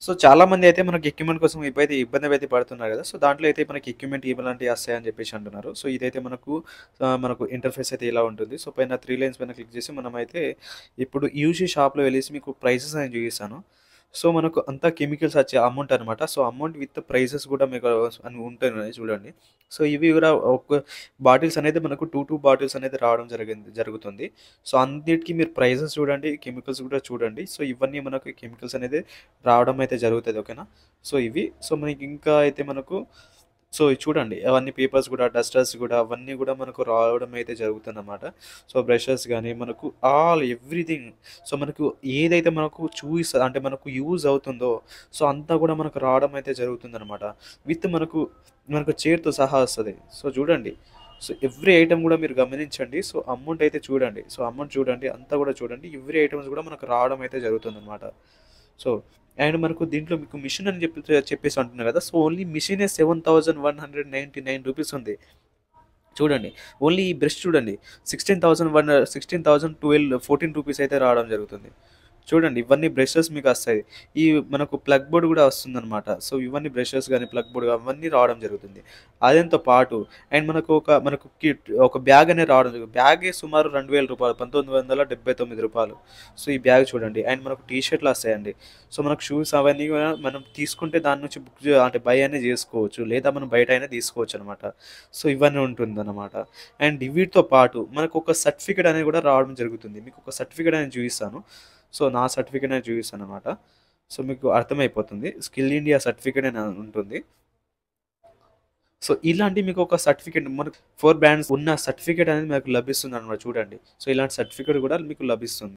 So చాలామందయితే మనకి equipment కోసం ఇబ్బందయితే పడుతున్నారు గదా! సో దాంట్లో అయితే మనకి ఎక్విప్‌మెంట్ ఎలాంటివి వస్తాయని జెప్పేసి అంటున్నారు. సో ఇదైతే మనకు ఇంటర్ఫేస్ అయితే ఇలా ఉంటుంది. సో పైన 3 లైన్స్ పైన క్లిక్ జేసి మనమైతే ఇప్పుడు యూజీ షాప్‌లో వెళ్ళేసి మీకు ప్రైసెస్ అనేది చూపిస్తాను. సో మనకు అంతా కెమికల్స్ వచ్చే అమౌంట్ అనమాట. సో అమౌంట్ విత్ ప్రైసెస్ గూడా మీకు అని ఉంటున్నాయి చూడండి. సో ఇవి గూడా బాటిల్స్ అనేది మనకు 2 బాటిల్స్ అనేది రావడం జరుగుతుంది. సో అన్నిటికి మీరు ప్రైసెస్ చూడండి, కెమికల్స్ గూడా చూడండి. సో ఇవన్నీ మనకు కెమికల్స్ అనేది రావడం అయితే జరుగుతది. ఓకేనా? సో ఇవి. సో మనకి ఇంకా అయితే మనకు సో ఇది చూడండి అవన్నీ పేపర్స్ గూడా, డస్టర్స్ గూడా అవన్నీ గూడా మనకు రావడం అయితే జరుగుతుందనమాట. సో బ్రషెస్ గానీ మనకు ఎవ్రీథింగ్. సో మనకు ఏదైతే మనకు అంటే మనకు యూజ్ అవుతుందో సో అంతా గూడా మనకు రావడం అయితే జరుగుతుందనమాట. విత్ మనకు చేర్‌తో సహా వస్తది. సో చూడండి. సో ఎవ్రీ ఐటెమ్ గూడా మీరు గమనించండి. సో అమౌంట్ అయితే చూడండి. సో అమౌంట్ చూడండి. అంతా గూడా చూడండి. ఎవ్రీ ఐటెమ్స్ గూడా మనకు రావడం అయితే జరుగుతుందనమాట. సో అండ్ మనకు దీంట్లో మీకు మిషన్ అని చెప్పేసి అంటున్నా కదా! సో ఓన్లీ మిషనే రూ. 7,199 ఉంది. చూడండి. ఓన్లీ ఈ బ్రష్ చూడండి. 16,012 14 అయితే రావడం జరుగుతుంది. చూడండి ఇవన్నీ బ్రషెస్ మీకొస్తాయి. ఈ మనకు ప్లగ్ బోర్డ్ గూడా వస్తుందనమాట. సో ఇవన్నీ బ్రషెస్ గాని, ప్లగ్ బోర్డ్ అవన్నీ రావడం జరుగుతుంది. అదంతో పాటు అండ్ మనకు ఒక బ్యాగ్ అనేది రావడం జరుగుతుంది. బ్యాగే సుమారు రూ. 2,000 రూ. 1,979. సో ఈ బ్యాగ్ చూడండి. అండ్ మనకు టీ షర్ట్‌లొస్తాయండి. సో మనకు షూస్ అవన్నీ గూడా మనం తీసుకుంటే దాని నుంచి అంటే బై అనేది జేసుకోవచ్చు. లేదా మనం బయట అయినా తీసుకోవచ్చనమాట. సో ఇవన్నీ ఉంటుందనమాట. అండ్ వీటితో పాటు మనకొక సర్టిఫికేట్ అనేది గూడా రావడం జరుగుతుంది. మీకొక సర్టిఫికేట్ అనేది చూపిస్తాను. సో నా సర్టిఫికేట్ అనేది చూపిస్తాననమాట. సో మీకు అర్థమైపోతుంది. స్కిల్ ఇండియా సర్టిఫికేట్ అని ఉంటుంది. సో ఇలాంటి మీకొక సర్టిఫికేట్ మనకు 4 బ్రాండ్స్ ఉన్న సర్టిఫికేట్ అనేది మనకు లభిస్తుందనమాట చూడండి. సో ఇలాంటి సర్టిఫికేట్ గూడా మీకు లభిస్తుంది.